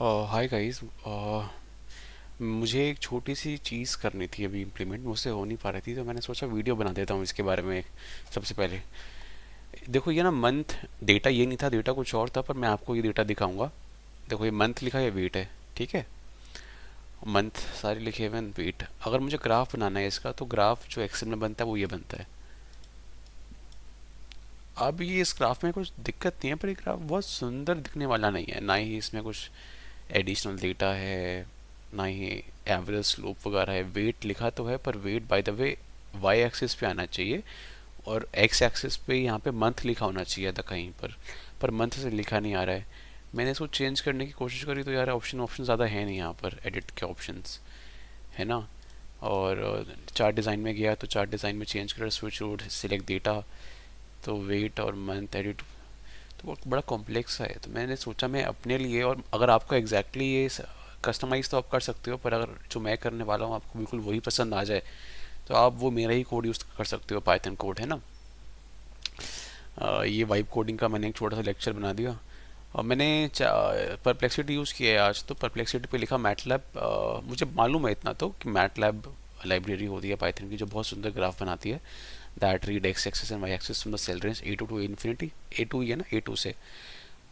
Hi guys. मुझे एक छोटी सी चीज़ करनी थी अभी इम्प्लीमेंट, मुझसे हो नहीं पा रही थी, तो मैंने सोचा वीडियो बना देता हूँ इसके बारे में। सबसे पहले देखो, ये ना मंथ डेटा ये नहीं था, डेटा कुछ और था, पर मैं आपको ये डेटा दिखाऊंगा। देखो, ये मंथ लिखा है, वेट है, ठीक है। मंथ सारे लिखे हुए हैं, वेट। अगर मुझे ग्राफ बनाना है इसका, तो ग्राफ जो एक्सेल में बनता है वो ये बनता है। अब ये इस ग्राफ में कुछ दिक्कत नहीं है, पर ये ग्राफ बहुत सुंदर दिखने वाला नहीं है, ना ही इसमें कुछ एडिशनल डेटा है, ना ही एवरेज स्लोप वगैरह है। वेट लिखा तो है, पर wait by the way Y axis पे आना चाहिए, और एक्स एक्सिस पे यहाँ पे मंथ लिखा होना चाहिए था कहीं पर मंथ से लिखा नहीं आ रहा है। मैंने इसको चेंज करने की कोशिश करी, तो यार ऑप्शन ऑप्शन ज़्यादा है नहीं यहाँ पर, एडिट के ऑप्शंस है ना। और चार्ट डिज़ाइन में गया तो चार्ट डिज़ाइन में चेंज कर, स्विच रूट, सिलेक्ट डेटा, तो वेट और मंथ एडिट, तो वो बड़ा कॉम्प्लेक्स है। तो मैंने सोचा मैं अपने लिए, और अगर आपको एग्जैक्टली ये कस्टमाइज तो आप कर सकते हो, पर अगर जो मैं करने वाला हूँ आपको बिल्कुल वही पसंद आ जाए, तो आप वो मेरा ही कोड यूज़ कर सकते हो, पाइथन कोड है ना। ये वाइब कोडिंग का मैंने एक छोटा सा लेक्चर बना दिया। और मैंने परप्लेक्सिटी यूज़ किया है आज, तो परप्लेक्सिटी पे लिखा मैटलैब। मुझे मालूम है इतना तो कि मैटलैब लाइब्रेरी होती है पाइथन की, जो बहुत सुंदर ग्राफ बनाती है। That read X axis and Y axis from the cell range A2 to infinity. A2 ही है ना, A2 से,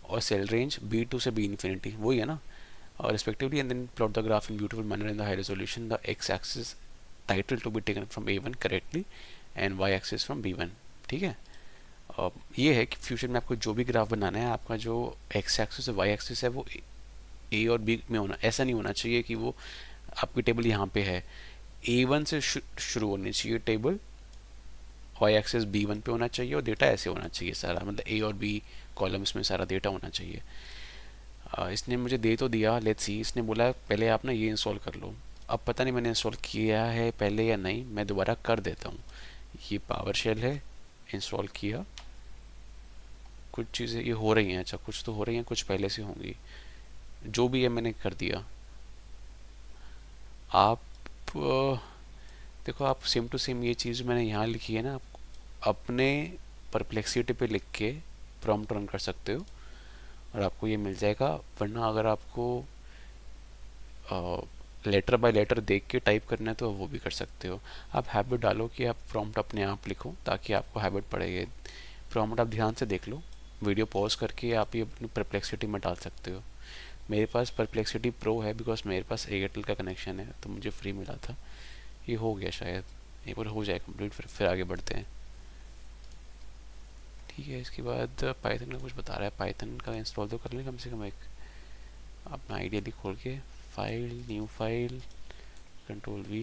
और सेल रेंज B2 से B इन्फिनिटी, वही है ना। और respectively, and then plot the graph in beautiful manner in the high resolution, the X axis title to be taken from A1 correctly, and Y axis from B1। ठीक है। ये है कि फ्यूचर में आपको जो भी ग्राफ बनाना है, आपका जो एक्स एक्सिस और वाई एक्सिस है वो ए और बी में होना, ऐसा नहीं होना चाहिए कि वो आपकी टेबल यहाँ पे है, A1 से शुरू होनी चाहिए टेबल, वाई एक्सिस B1 पे होना चाहिए, और डेटा ऐसे होना चाहिए सारा, मतलब ए और बी कॉलम्स में सारा डेटा होना चाहिए। इसने मुझे दे तो दिया, लेट्स सी। इसने बोला पहले आप ना ये इंस्टॉल कर लो। अब पता नहीं मैंने इंस्टॉल किया है पहले या नहीं, मैं दोबारा कर देता हूँ। ये पावर शेल है, इंस्टॉल किया, कुछ चीज़ें ये हो रही हैं, अच्छा कुछ तो हो रही हैं, कुछ पहले से होंगी, जो भी है मैंने कर दिया। आप देखो, आप सेम टू सेम ये चीज़ मैंने यहाँ लिखी है ना, आप अपने परप्लेक्सिटी पे लिख के प्रॉम्प्ट रन कर सकते हो, और आपको ये मिल जाएगा। वरना अगर आपको लेटर बाय लेटर देख के टाइप करना है, तो वो भी कर सकते हो। आप हैबिट डालो कि आप प्रॉम्प्ट अपने आप लिखो, ताकि आपको हैबिट पड़ेगी। प्रॉम्प्ट आप ध्यान से देख लो, वीडियो पॉज करके आप ये अपनी परप्लेक्सिटी में डाल सकते हो। मेरे पास परप्लेक्सिटी प्रो है, बिकॉज मेरे पास एयरटेल का कनेक्शन है, तो मुझे फ्री मिला था। ये हो गया शायद, एक बार हो जाए कंप्लीट, फिर आगे बढ़ते हैं। ठीक है, इसके बाद पाइथन का कुछ बता रहा है, पाइथन का इंस्टॉल तो कर लें कम से कम एक। अपना आइडियली खोल के, file, new file, control V,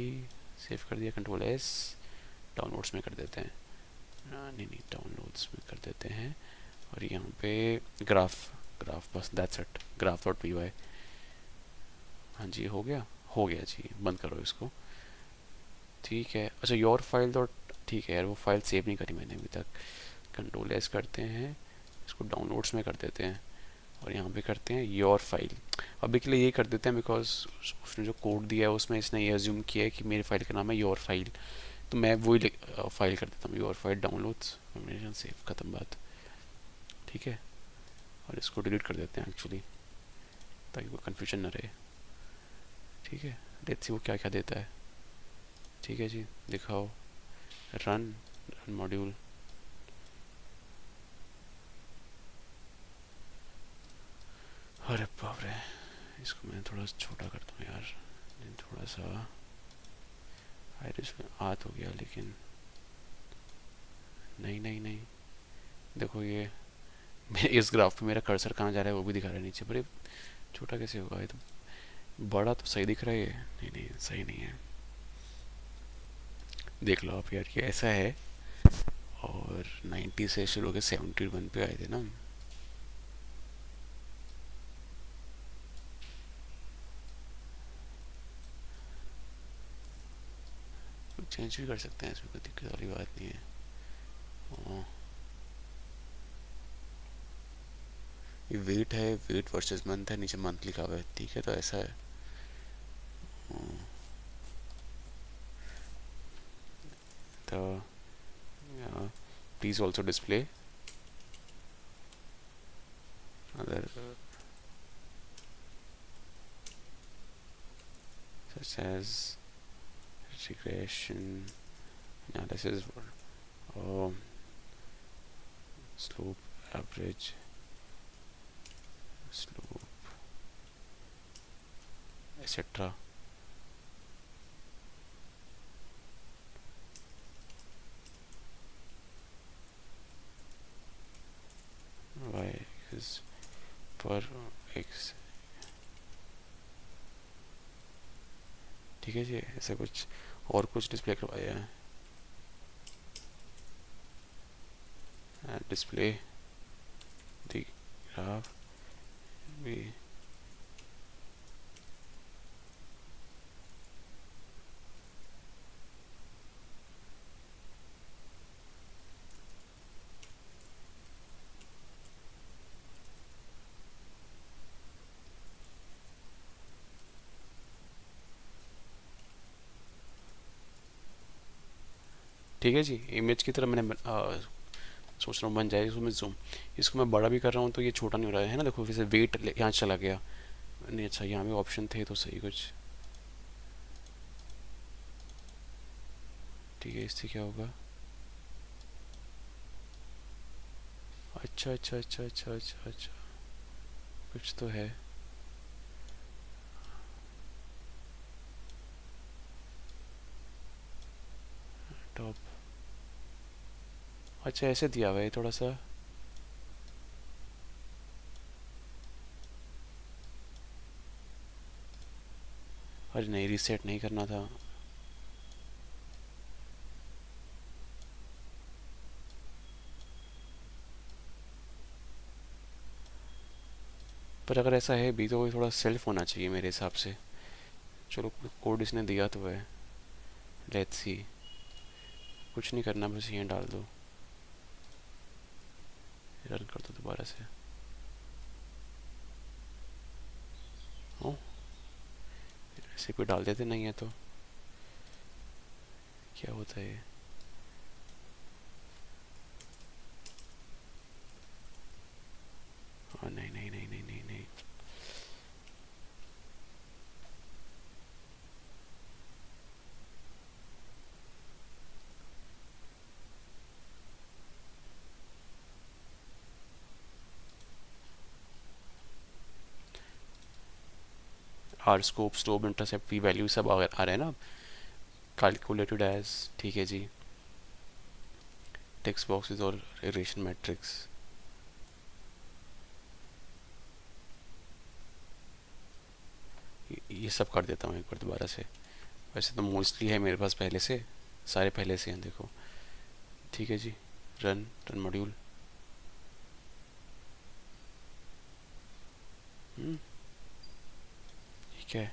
save कर दिया, कंट्रोल S, डाउनलोड्स में कर देते हैं। नहीं नहीं, डाउनलोड्स में कर देते हैं, और यहाँ पे ग्राफ, ग्राफ बस, दैट्स इट, graph.py। हाँ जी, हो गया जी, बंद करो इसको। ठीक है, अच्छा योर फाइल डॉट, ठीक है यार, वो फाइल सेव नहीं करी मैंने अभी तक। कंट्रोल S करते हैं, इसको डाउनलोड्स में कर देते हैं, और यहाँ पे करते हैं योर फाइल। अभी के लिए ये कर देते हैं, बिकॉज उसने जो कोड दिया है उसमें इसने ये अज्यूम किया है कि मेरी फाइल का नाम है योर फाइल, तो मैं वही फाइल कर देता हूँ, योर फाइल डाउनलोड्स, सेव, ख़त्म बात। ठीक है, और इसको डिलीट कर देते हैं एक्चुअली, ताकि कोई कन्फ्यूजन ना रहे। ठीक है, लेट्स सी वो क्या क्या देता है। ठीक है जी, दिखाओ, रन, रन मॉड्यूल। अरे बाप रे, इसको मैं थोड़ा छोटा कर दूँ यार, थोड़ा सा आइरिश में आ तो गया, लेकिन नहीं नहीं नहीं। देखो ये इस ग्राफ पे मेरा कर्सर कहाँ जा रहा है वो भी दिखा रहा है नीचे, पर ये छोटा कैसे होगा, ये तो बड़ा तो सही दिख रहा है ये। नहीं नहीं, सही नहीं है। देख लो आप यार, ये ऐसा है, और 90 से शुरू होकर 71 पे आए थे ना। कुछ चेंज भी कर सकते हैं, इसमें कोई दिक्कत वाली बात नहीं है। हाँ, ये वेट है, वेट वर्सेस मंथ है, नीचे मंथ लिखा हुआ है, ठीक है, तो ऐसा है। तो please also display other, such as regression analysis for slope, average, slope, etc. Y is पर x, ठीक है जी, ऐसा कुछ और कुछ डिस्प्ले करवाया है, डिस्प्ले द ग्राफ भी। ठीक है जी, इमेज की तरह मैंने सोच रहा हूँ बन जाए इसमें जूम। इसको मैं बड़ा भी कर रहा हूँ तो ये छोटा नहीं हो रहा है ना, देखो वैसे वेट यहाँ चला गया नहीं। अच्छा, यहाँ भी ऑप्शन थे तो सही कुछ। ठीक है, इससे क्या होगा? अच्छा अच्छा अच्छा अच्छा अच्छा अच्छा, कुछ तो है। टॉप, अच्छा ऐसे दिया हुआ है थोड़ा सा। अरे नहीं, रीसेट नहीं करना था। पर अगर ऐसा है भी तो वो थोड़ा सेल्फ होना चाहिए मेरे हिसाब से। चलो, कोड इसने दिया तो है, लेट्स सी। कुछ नहीं करना, बस ये डाल दो, रन कर दो दोबारा से। ओ, ऐसे कोई डाल देते नहीं है तो क्या होता है? हाँ, नहीं नहीं नहीं नहीं नहीं नहीं। आर स्कोप, स्टोब, इंटरसेप्ट, पी वैल्यू सब आ रहे हैं ना, कैलकुलेटेड एज। ठीक है जी, टेक्स्ट बॉक्सेस और रिलेशन मैट्रिक्स। ये सब कर देता हूँ एक बार दोबारा से। वैसे तो मोस्टली है मेरे पास पहले से, सारे पहले से हैं देखो। ठीक है जी, रन रन मॉड्यूल। ठीक है।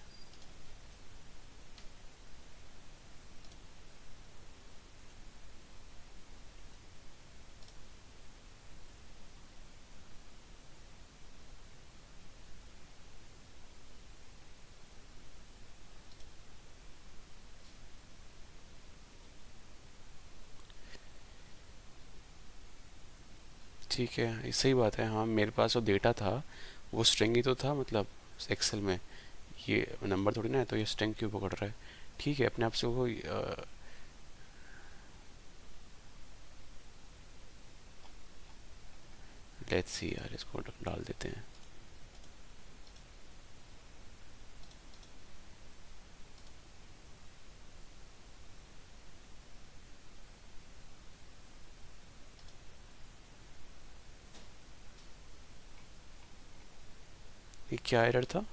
ठीक है, ये सही बात है। हाँ, मेरे पास जो डेटा था वो स्ट्रिंग ही तो था, मतलब एक्सेल में ये नंबर थोड़ी ना है, तो ये स्ट्रिंग क्यों पकड़ रहा है? ठीक है, अपने आप से वो लेट्स सी यार, इसको डाल देते हैं। ये क्या एरर था?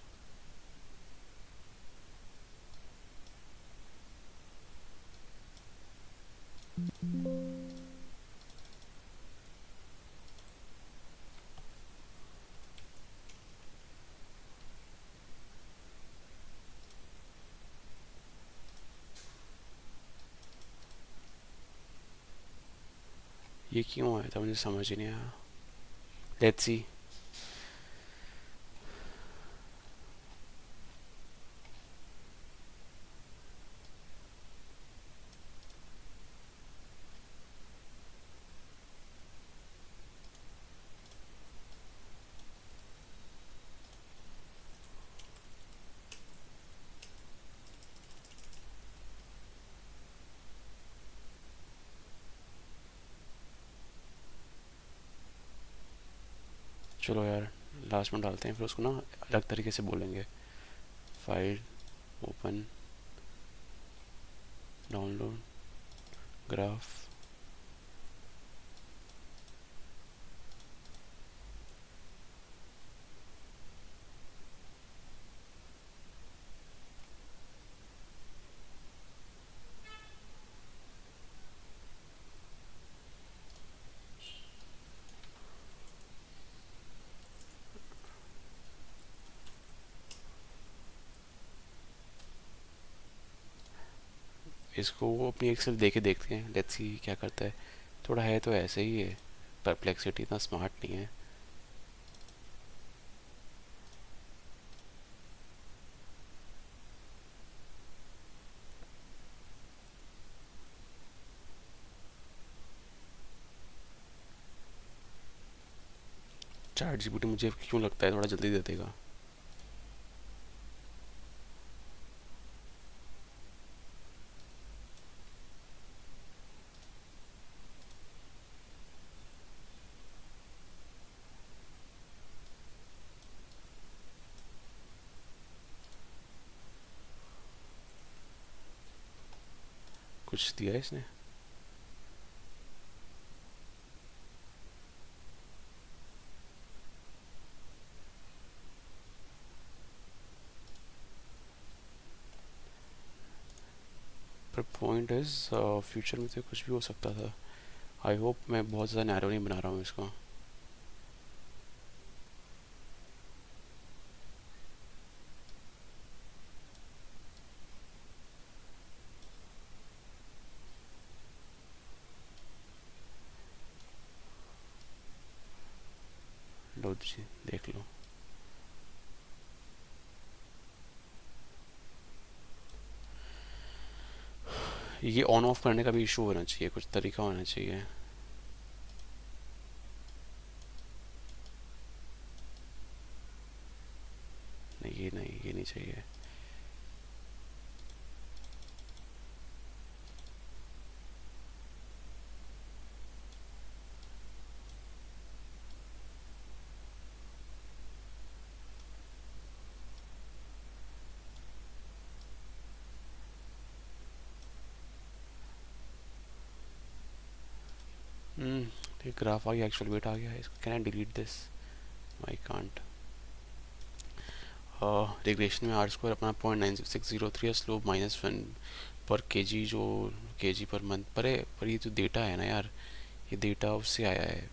ये क्यों आया था मुझे समझ ही नहीं आया। Let's see. चलो यार, लास्ट में डालते हैं, फिर उसको ना अलग तरीके से बोलेंगे। File open download graph. इसको वो अपनी एक्सेल दे के देखते हैं, लेट्स सी क्या करता है। थोड़ा है तो ऐसे ही है, परप्लेक्सिटी इतना स्मार्ट नहीं है। चैट जीपीटी मुझे क्यों लगता है थोड़ा जल्दी दे देगा। कुछ दिया है इसने। पर पॉइंट इज, फ्यूचर में तो कुछ भी हो सकता था। आई होप मैं बहुत ज़्यादा नैरो नहीं बना रहा हूँ इसको। लो जी, देख लो। ये ऑन ऑफ करने का भी इशू होना चाहिए, कुछ तरीका होना चाहिए। नहीं ये नहीं, ये नहीं चाहिए। ठीक, ग्राफ आ गया, एक्चुअल वेट आ गया है। इसको can I delete this? I can't. Regression में आर स्क्वायर अपना 0.9603 है, स्लोप -1 पर केजी, जो केजी पर मंथ पर है। पर ये जो डेटा है ना यार, ये डेटा उससे आया है,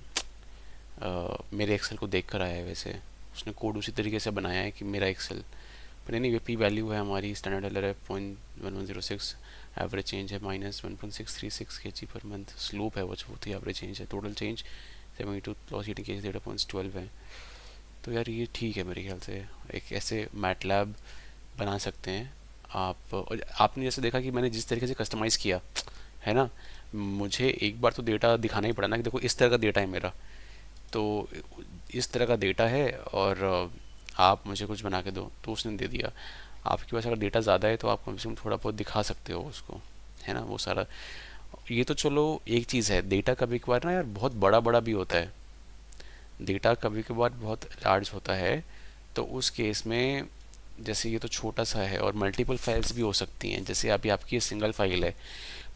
मेरे एक्सेल को देख कर आया है। वैसे उसने कोड उसी तरीके से बनाया है कि मेरा एक्सेल। पर नहीं, पी वैल्यू है हमारी, स्टैंडर्ड एरर है 0.1106, एवरेज चेंज है -1.636 के जी पर मंथ, स्लोप है वो थी, एवरेज चेंज है, total change 72 loss heating case data points 12 है। तो यार ये ठीक है मेरे ख्याल से। एक ऐसे मैटलैब बना सकते हैं आप। और आपने जैसे देखा कि मैंने जिस तरीके से कस्टमाइज़ किया है ना, मुझे एक बार तो डेटा दिखाना ही पड़ा ना कि देखो इस तरह का डेटा है मेरा। तो इस तरह का डेटा है, और आप मुझे कुछ बना के दो, तो उसने दे दिया। आपके पास अगर डेटा ज़्यादा है तो आप कम से कम थोड़ा बहुत दिखा सकते हो उसको, है ना, वो सारा। ये तो चलो एक चीज़ है, डेटा कभी कभार ना यार बहुत बड़ा बड़ा भी होता है। डेटा कभी कभार बहुत लार्ज होता है, तो उस केस में जैसे ये तो छोटा सा है, और मल्टीपल फाइल्स भी हो सकती हैं। जैसे अभी आपकी ये सिंगल फाइल है,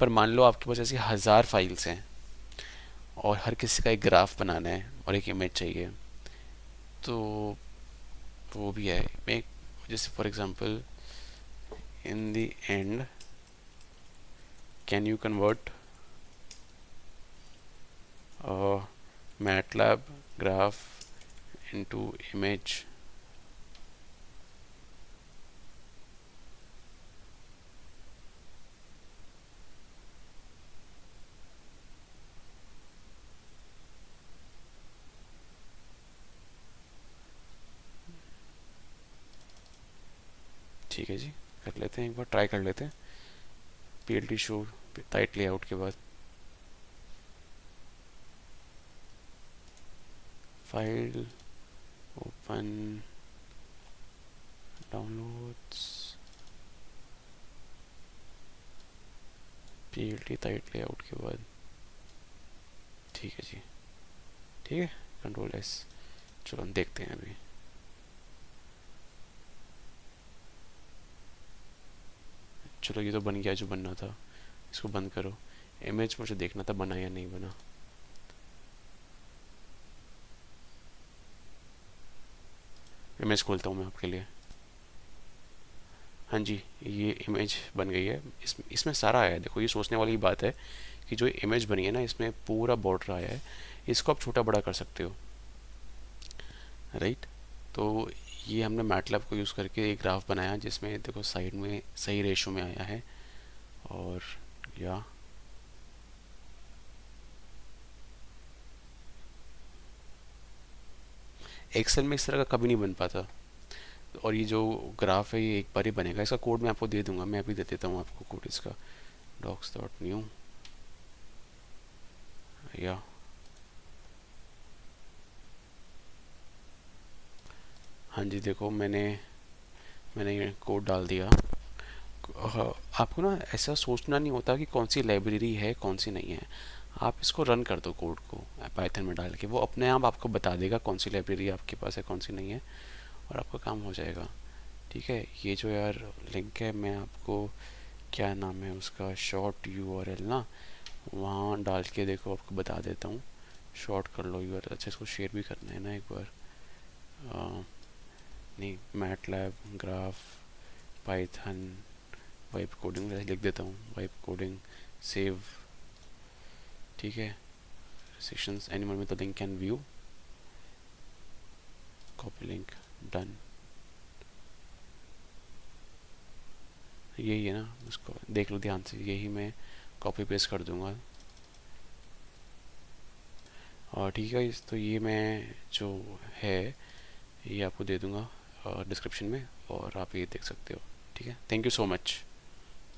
पर मान लो आपके पास ऐसी 1000 फाइल्स हैं, और हर किसी का एक ग्राफ बनाना है और एक इमेज चाहिए, तो वो भी है। मैं जैसे for example, in the end can you convert MATLAB graph into image? ठीक है जी, कर लेते हैं, एक बार ट्राई कर लेते हैं। पीएलटी शो टाइट लेआउट के बाद file open downloads PLT tight layout के बाद। ठीक है जी, ठीक है, कंट्रोल एस। चलो देखते हैं अभी। चलो ये तो बन गया जो बनना था, इसको बंद करो। इमेज मुझे देखना था बना या नहीं बना। इमेज खोलता हूँ मैं आपके लिए। हाँ जी, ये इमेज बन गई है। इसमें सारा आया है, देखो ये सोचने वाली बात है कि जो इमेज बनी है ना, इसमें पूरा बॉर्डर आया है। इसको आप छोटा बड़ा कर सकते हो, राइट। तो ये हमने मैटलैब को यूज़ करके एक ग्राफ बनाया जिसमें देखो साइड में सही रेशो में आया है। और या एक्सेल में इस तरह का कभी नहीं बन पाता। और ये जो ग्राफ है ये एक बार ही बनेगा। इसका कोड मैं आपको दे दूंगा, मैं अभी दे देता हूँ आपको कोड इसका। docs.new या हाँ जी, देखो मैंने ये कोड डाल दिया। आपको ना ऐसा सोचना नहीं होता कि कौन सी लाइब्रेरी है कौन सी नहीं है। आप इसको रन कर दो कोड को पाइथन में डाल के, वो अपने आप आपको बता देगा कौन सी लाइब्रेरी आपके पास है कौन सी नहीं है, और आपका काम हो जाएगा। ठीक है, ये जो यार लिंक है मैं आपको, क्या नाम है उसका, शॉर्ट यूआरएल ना, वहाँ डाल के देखो आपको बता देता हूँ। शॉर्ट कर लो यूआरएल। अच्छा, इसको शेयर भी करना है ना एक बार। नहीं, MATLAB graph Python wipe coding लिख देता हूँ, वाइप कोडिंग सेव। ठीक है, सेशंस एनिमल में तो link can view, copy link, done. यही है ना, उसको देख लो ध्यान से, यही मैं कॉपी पेस्ट कर दूंगा। और ठीक है, तो ये मैं जो है ये आपको दे दूंगा डिस्क्रिप्शन में, और आप ये देख सकते हो। ठीक है, थैंक यू सो मच।